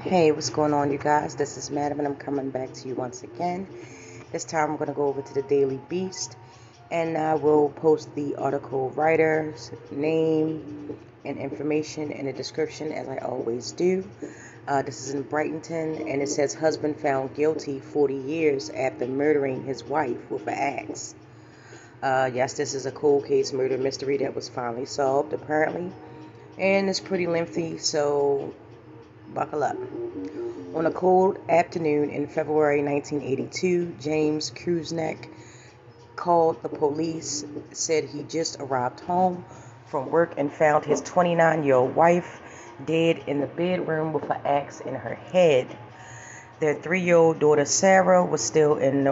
Hey, what's going on, you guys? This is Madam, and I'm coming back to you once again. This time, I'm going to go over to the Daily Beast, and I will post the article writer's name and information in the description, as I always do. This is in Brighton, and it says husband found guilty 40 years after murdering his wife with an axe. Yes, this is a cold case murder mystery that was finally solved, apparently, and it's pretty lengthy, so buckle up. On a cold afternoon in February 1982, James Krauseneck called the police, said he just arrived home from work and found his 29-year-old wife dead in the bedroom with an axe in her head. Their 3-year-old daughter Sarah was still in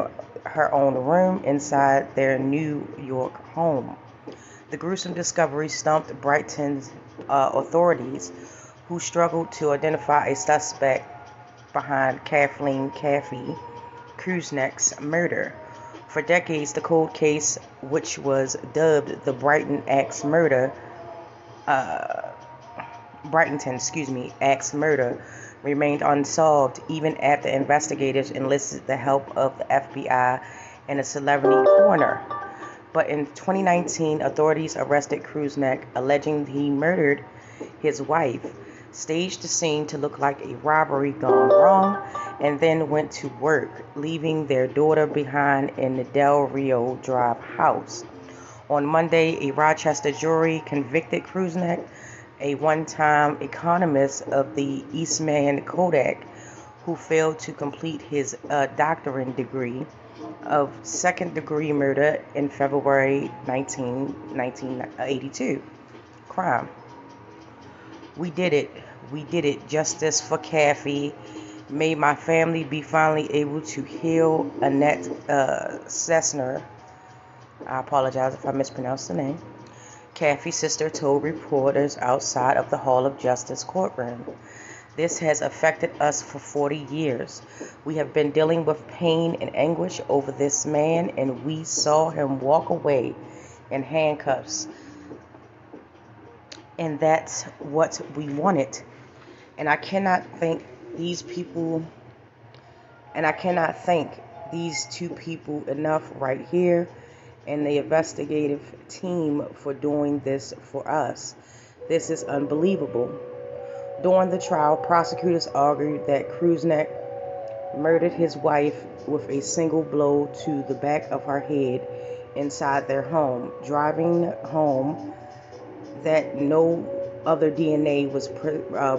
her own room inside their New York home. The gruesome discovery stumped Brighton's authorities, who struggled to identify a suspect behind Kathleen Kathy Krauseneck's murder. For decades, the cold case, which was dubbed the Brighton axe murder, remained unsolved even after investigators enlisted the help of the FBI and a celebrity coroner. But in 2019, authorities arrested Krauseneck, alleging he murdered his wife, staged the scene to look like a robbery gone wrong, and then went to work, leaving their daughter behind in the Del Rio Drive house. On Monday, a Rochester jury convicted Krauseneck, a one-time economist of the Eastman Kodak, who failed to complete his doctorate degree, of second-degree murder in February 1982 crime. We did it. We did it. Justice for Kathy. May my family be finally able to heal. Annette Cessner. I apologize if I mispronounced the name. Kathy's sister told reporters outside of the Hall of Justice courtroom. This has affected us for 40 years. We have been dealing with pain and anguish over this man, and we saw him walk away in handcuffs. And that's what we wanted. And I cannot thank these people, and I cannot thank these two people enough right here and the investigative team for doing this for us. This is unbelievable. During the trial, prosecutors argued that Krauseneck murdered his wife with a single blow to the back of her head inside their home, driving home that no other DNA was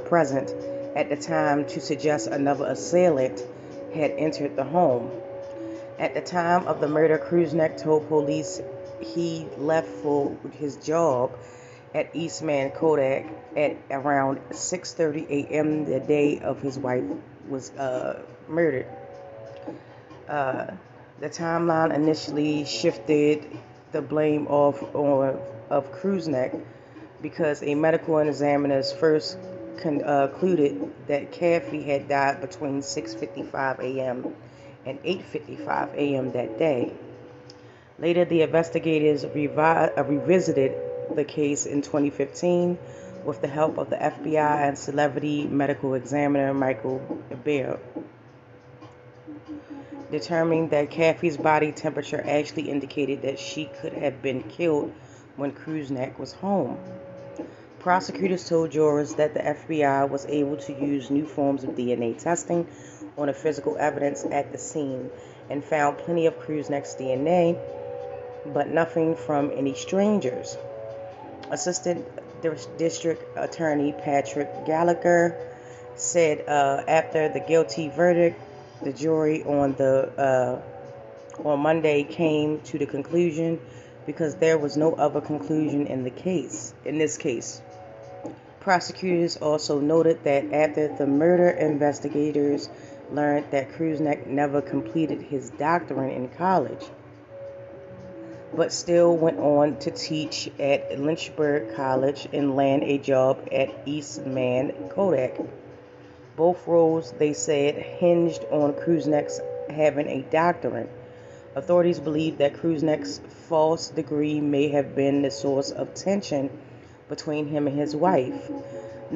present at the time to suggest another assailant had entered the home. At the time of the murder, Krauseneck told police he left for his job at Eastman Kodak at around 6:30 a.m. the day of his wife was murdered. The timeline initially shifted the blame of Krauseneck because a medical examiner first concluded that Kathy had died between 6:55 a.m. and 8:55 a.m. that day. Later, the investigators revisited the case in 2015 with the help of the FBI and celebrity medical examiner Michael Pilar, determining that Kathy's body temperature actually indicated that she could have been killed when Krauseneck was home. Prosecutors told jurors that the FBI was able to use new forms of DNA testing on the physical evidence at the scene and found plenty of Krauseneck's DNA, but nothing from any strangers. Assistant District Attorney Patrick Gallagher said after the guilty verdict, the jury on Monday came to the conclusion because there was no other conclusion in this case. Prosecutors also noted that after the murder, investigators learned that Krauseneck never completed his doctorate in college, but still went on to teach at Lynchburg College and land a job at Eastman Kodak. Both roles, they said, hinged on Krauseneck's having a doctorate. Authorities believe that Krauseneck's false degree may have been the source of tension between him and his wife.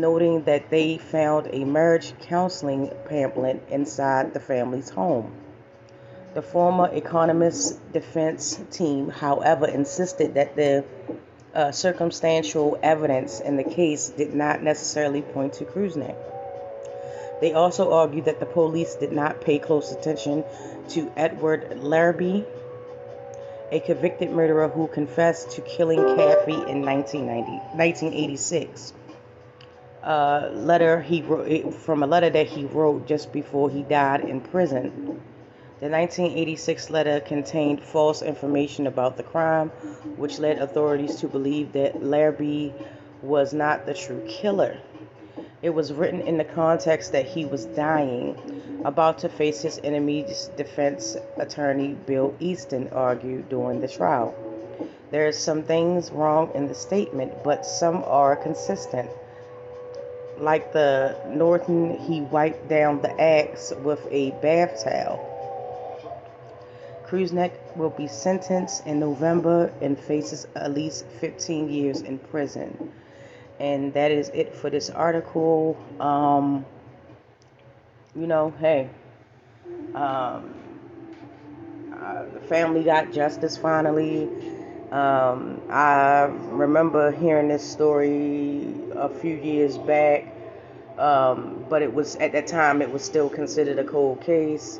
noting that they found a marriage counseling pamphlet inside the family's home. The former economist's defense team, however, insisted that the circumstantial evidence in the case did not necessarily point to Krauseneck. They also argued that the police did not pay close attention to Edward Larrabee, a convicted murderer who confessed to killing Kathy in 1986. From a letter that he wrote just before he died in prison. The 1986 letter contained false information about the crime, which led authorities to believe that Larrabee was not the true killer. It was written in the context that he was dying, about to face his enemy's defense attorney Bill Easton argued during the trial. There are some things wrong in the statement, but some are consistent. Like the Norton, he wiped down the axe with a bath towel. Krauseneck will be sentenced in November and faces at least 15 years in prison. And that is it for this article. Hey, the family got justice finally. I remember hearing this story a few years back, but it was at that time it was still considered a cold case,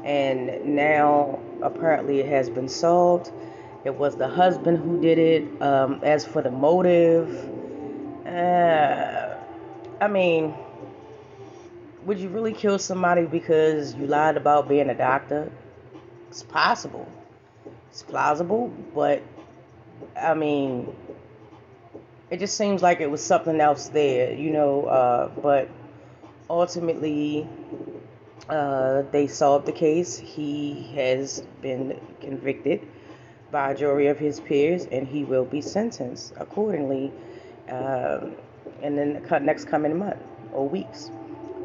and now apparently it has been solved. It was the husband who did it. As for the motive, I mean, would you really kill somebody because you lied about being a doctor? It's possible. It's plausible, but I mean, it just seems like it was something else there, but ultimately, they solved the case. He has been convicted by a jury of his peers, and he will be sentenced accordingly in the next coming month or weeks.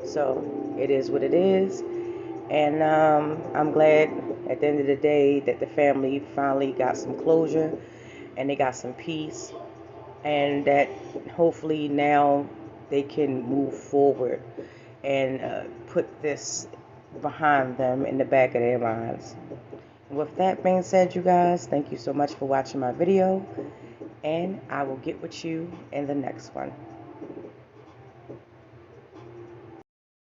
So it is what it is, and I'm glad at the end of the day that the family finally got some closure and they got some peace, and that hopefully now they can move forward and put this behind them in the back of their minds. With that being said, you guys, thank you so much for watching my video, and I will get with you in the next one.